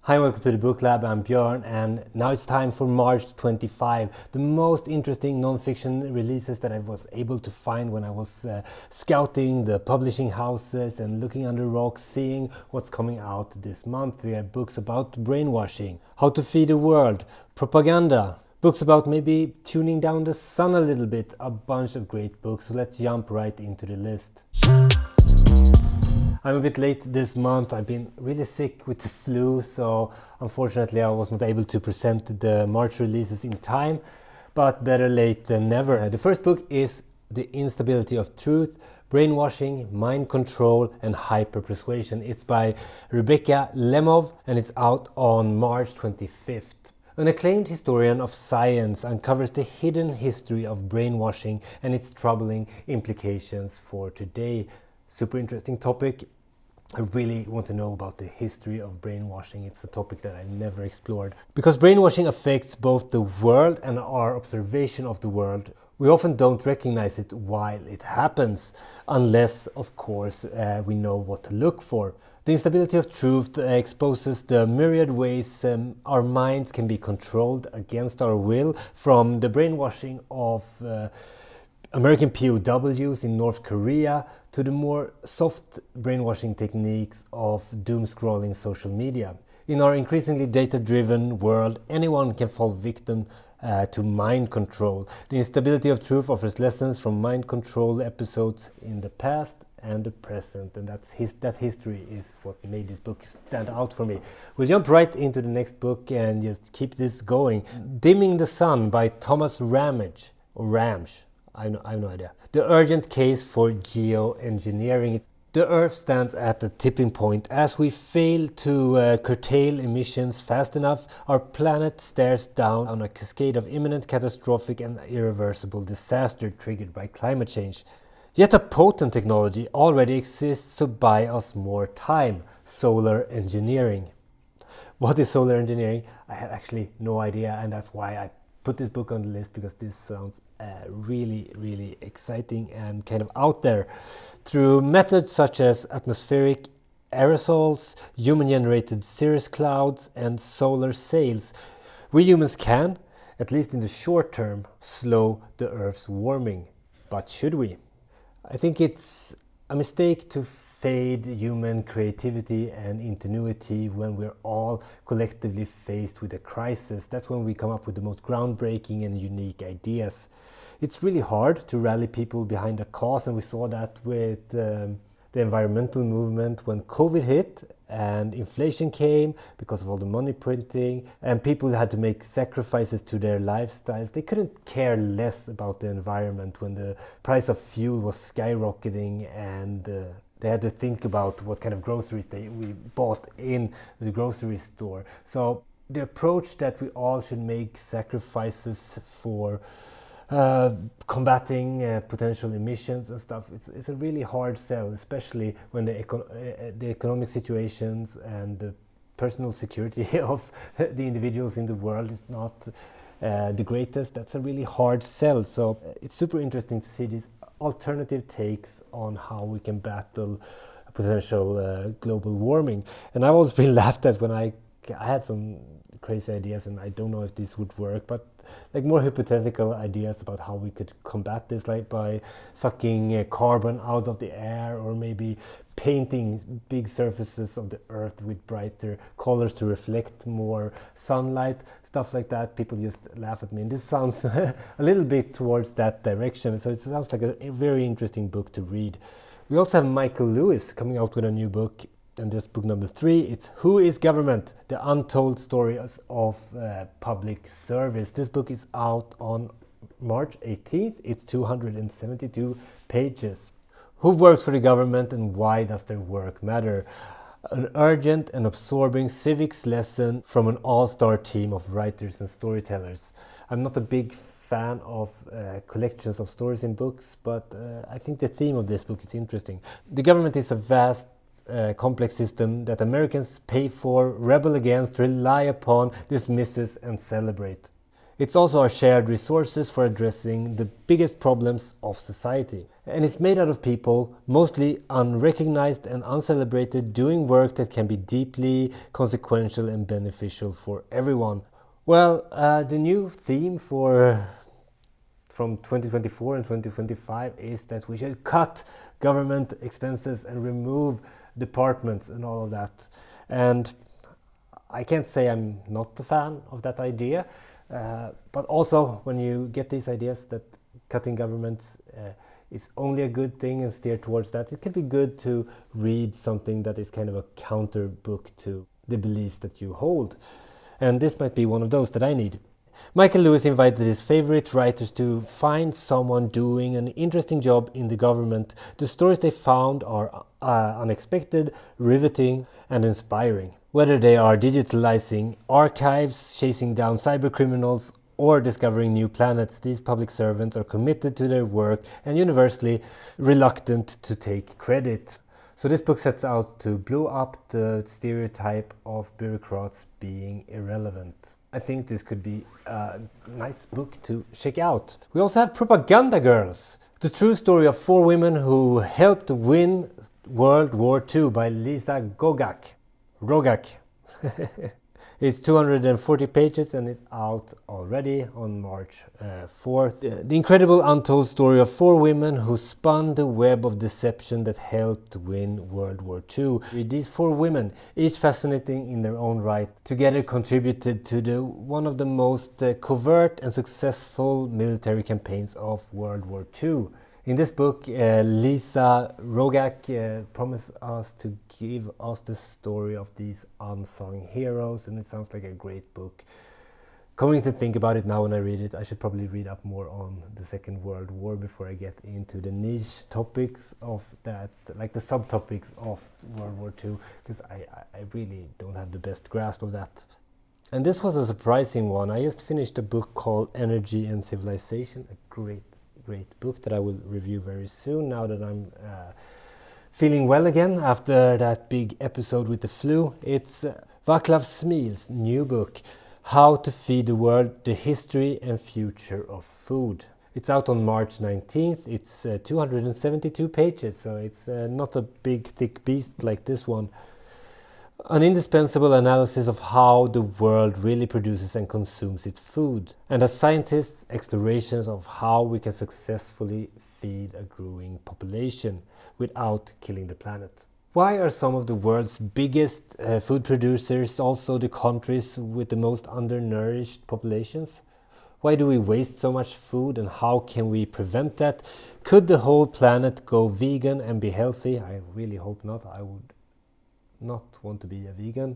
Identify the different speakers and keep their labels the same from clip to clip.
Speaker 1: Hi, welcome to the Booklab. I'm Björn, and now it's time for March 25. The most interesting non-fiction releases that I was able to find when I was scouting the publishing houses and looking under rocks, seeing what's coming out this month. We have books about brainwashing, how to feed the world, propaganda, books about maybe tuning down the sun a little bit, a bunch of great books. So let's jump right into the list. I'm a bit late this month. I've been really sick with the flu, so unfortunately I was not able to present the March releases in time, but better late than never. The first book is The Instability of Truth, Brainwashing, Mind Control and Hyper-Persuasion. It's by Lemov and it's out on March 25th. An acclaimed historian of science uncovers the hidden history of brainwashing and its troubling implications for today. Super interesting topic. I really want to know about the history of brainwashing. It's a topic that I never explored. Because brainwashing affects both the world and our observation of the world, we often don't recognize it while it happens, unless, of course, we know what to look for. The Instability of Truth exposes the myriad ways our minds can be controlled against our will, from the brainwashing of American POWs in North Korea to the more soft brainwashing techniques of doom-scrolling social media. In our increasingly data-driven world, anyone can fall victim to mind control. The Instability of Truth offers lessons from mind control episodes in the past and the present, and that history is what made this book stand out for me. We'll jump right into the next book and just keep this going. Dimming the Sun by Thomas Ramge, or Ramge. I have no idea. The urgent case for geoengineering. The Earth stands at a tipping point. As we fail to curtail emissions fast enough, our planet stares down on a cascade of imminent, catastrophic and irreversible disaster triggered by climate change. Yet a potent technology already exists to buy us more time: solar engineering. What is solar engineering? I have actually no idea, and that's why I put this book on the list, because this sounds really exciting and kind of out there. Through methods such as atmospheric aerosols, human-generated cirrus clouds and solar sails, we humans can, at least in the short term, slow the Earth's warming. But should we? I think it's a mistake to fade human creativity and ingenuity when we're all collectively faced with a crisis. That's when we come up with the most groundbreaking and unique ideas. It's really hard to rally people behind a cause, and we saw that with the environmental movement when COVID hit and inflation came because of all the money printing, and people had to make sacrifices to their lifestyles. They couldn't care less about the environment when the price of fuel was skyrocketing, and they had to think about what kind of groceries we bought in the grocery store. So the approach that we all should make sacrifices for combating potential emissions and stuff, it's a really hard sell, especially when the economic situations and the personal security of the individuals in the world is not the greatest. That's a really hard sell. So it's super interesting to see these alternative takes on how we can battle potential global warming. And I've always been laughed at when I had some crazy ideas, and I don't know if this would work, but like more hypothetical ideas about how we could combat this, like by sucking carbon out of the air, or maybe painting big surfaces of the earth with brighter colors to reflect more sunlight, stuff like that. People just laugh at me, and this sounds a little bit towards that direction. So it sounds like a very interesting book to read. We also have Michael Lewis coming out with a new book, and this book number 3, it's Who is Government? The Untold Stories of Public Service. This book is out on March 18th. It's 272 pages. Who works for the government and why does their work matter? An urgent and absorbing civics lesson from an all-star team of writers and storytellers. I'm not a big fan of collections of stories in books, but I think the theme of this book is interesting. The government is a vast complex system that Americans pay for, rebel against, rely upon, dismisses and celebrate. It's also our shared resources for addressing the biggest problems of society. And it's made out of people, mostly unrecognized and uncelebrated, doing work that can be deeply consequential and beneficial for everyone. Well, the new theme from 2024 and 2025 is that we should cut government expenses and remove departments and all of that. And I can't say I'm not a fan of that idea. But also, when you get these ideas that cutting governments is only a good thing and steer towards that, it can be good to read something that is kind of a counter book to the beliefs that you hold. And this might be one of those that I need. Michael Lewis invited his favorite writers to find someone doing an interesting job in the government. The stories they found are unexpected, riveting, and inspiring. Whether they are digitalizing archives, chasing down cybercriminals, or discovering new planets, these public servants are committed to their work and universally reluctant to take credit. So this book sets out to blow up the stereotype of bureaucrats being irrelevant. I think this could be a nice book to check out. We also have Propaganda Girls, the true story of 4 women who helped win World War II by Lisa Rogak. It's 240 pages and it's out already on March 4th. The incredible untold story of 4 women who spun the web of deception that helped win World War II. These 4 women, each fascinating in their own right, together contributed to one of the most covert and successful military campaigns of World War II. In this book, Lisa Rogak promised us to give us the story of these unsung heroes, and it sounds like a great book. Coming to think about it now when I read it, I should probably read up more on the Second World War before I get into the niche topics of that, like the subtopics of World War II, because I really don't have the best grasp of that. And this was a surprising one. I just finished a book called Energy and Civilization, a great book that I will review very soon, now that I'm feeling well again after that big episode with the flu. It's Vaclav Smil's new book, How to Feed the World, The History and Future of Food. It's out on March 19th. It's 272 pages, so it's not a big thick beast like this one. An indispensable analysis of how the world really produces and consumes its food, and as scientists, explorations of how we can successfully feed a growing population without killing the planet. Why are some of the world's biggest food producers also the countries with the most undernourished populations? Why do we waste so much food, and how can we prevent that? Could the whole planet go vegan and be healthy? I really hope not. I would not want to be a vegan.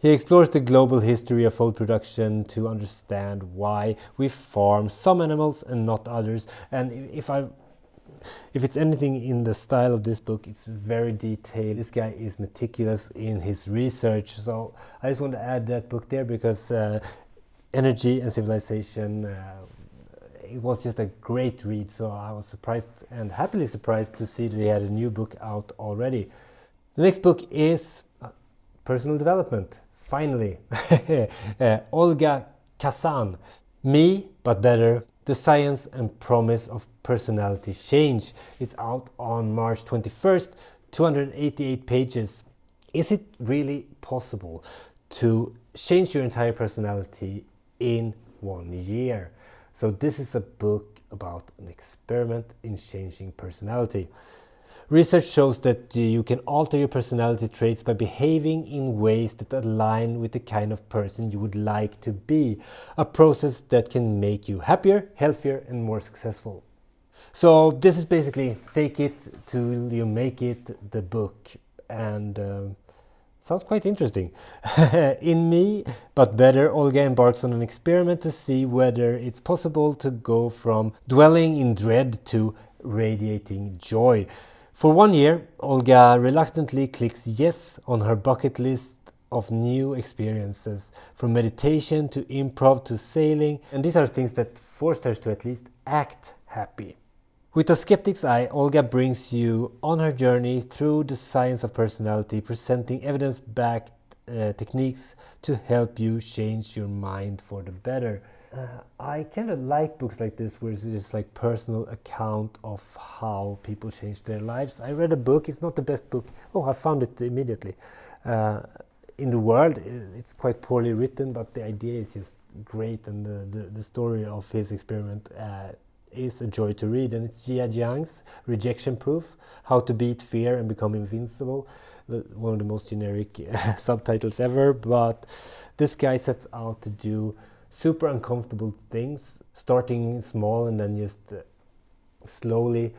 Speaker 1: He explores the global history of food production to understand why we farm some animals and not others. And if it's anything in the style of this book, it's very detailed. This guy is meticulous in his research. So I just want to add that book there because Energy and Civilization, it was just a great read. So I was surprised and happily surprised to see that he had a new book out already. The next book is personal development, finally. Olga Khazan, Me, But Better, The Science and Promise of Personality Change. It's out on March 21st, 288 pages. Is it really possible to change your entire personality in 1 year? So this is a book about an experiment in changing personality. Research shows that you can alter your personality traits by behaving in ways that align with the kind of person you would like to be. A process that can make you happier, healthier, and more successful. So this is basically Fake It Till You Make It, the book. And sounds quite interesting. In Me, But Better, Olga embarks on an experiment to see whether it's possible to go from dwelling in dread to radiating joy. For 1 year, Olga reluctantly clicks yes on her bucket list of new experiences, from meditation to improv to sailing, and these are things that forced her to at least act happy. With a skeptic's eye, Olga brings you on her journey through the science of personality, presenting evidence-backed techniques to help you change your mind for the better. I kind of like books like this where it's just like personal account of how people change their lives. I read a book, it's not the best book, I found it immediately, in the world. It's quite poorly written, but the idea is just great, and the story of his experiment is a joy to read, and it's Jia Jiang's Rejection Proof, How to Beat Fear and Become Invincible. One of the most generic subtitles ever, but this guy sets out to do super uncomfortable things, starting small and then just slowly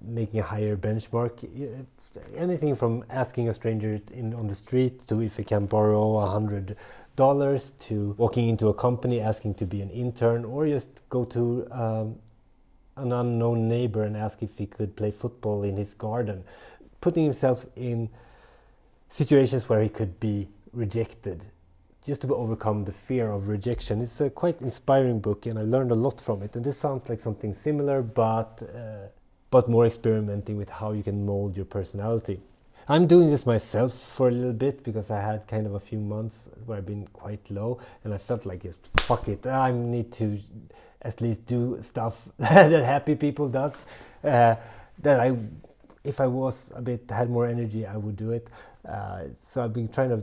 Speaker 1: making a higher benchmark. Anything from asking a stranger on the street to if he can borrow $100 to walking into a company asking to be an intern, or just go to an unknown neighbor and ask if he could play football in his garden, putting himself in situations where he could be rejected, just to overcome the fear of rejection. It's a quite inspiring book, and I learned a lot from it. And this sounds like something similar, but more experimenting with how you can mold your personality. I'm doing this myself for a little bit because I had kind of a few months where I've been quite low, and I felt like, just fuck it, I need to at least do stuff that happy people does. If I was had more energy, I would do it. So I've been trying to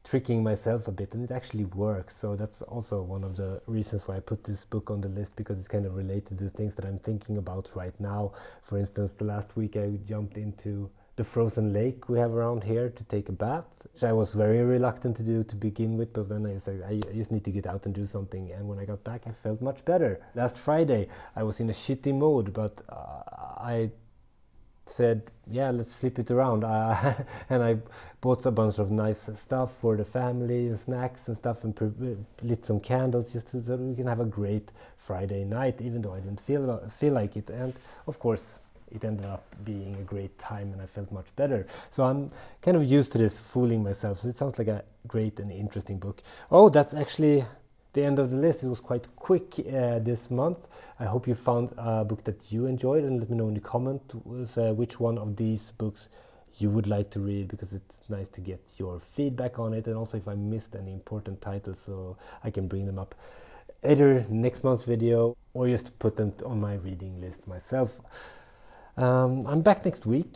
Speaker 1: tricking myself a bit, and it actually works. So that's also one of the reasons why I put this book on the list, because it's kind of related to things that I'm thinking about right now. For instance, the last week I jumped into the frozen lake we have around here to take a bath, which I was very reluctant to do to begin with, but then I said I just need to get out and do something, and when I got back I felt much better. Last Friday I was in a shitty mode, but I said, yeah, let's flip it around, and I bought a bunch of nice stuff for the family and snacks and stuff, and lit some candles just so we can have a great Friday night, even though I didn't feel like it. And of course it ended up being a great time, and I felt much better. So I'm kind of used to this fooling myself. So it sounds like a great and interesting book. Oh, that's actually the end of the list. It was quite quick this month. I hope you found a book that you enjoyed, and let me know in the comments which one of these books you would like to read, because it's nice to get your feedback on it, and also if I missed any important titles so I can bring them up either next month's video or just put them on my reading list myself. I'm back next week.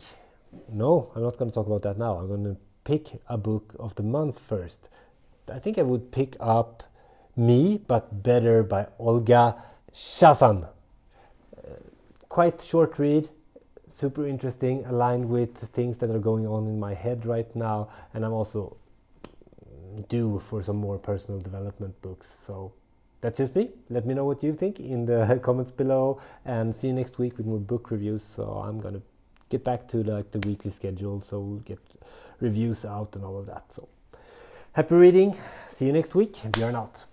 Speaker 1: No, I'm not going to talk about that now. I'm going to pick a book of the month first. I think I would pick up Me, But Better by Olga. Khazan. Quite short read, super interesting, aligned with things that are going on in my head right now, and I'm also due for some more personal development books. So that's just me. Let me know what you think in the comments below, and see you next week with more book reviews. So I'm gonna get back to the weekly schedule, so we'll get reviews out and all of that. So happy reading. See you next week. Björn out.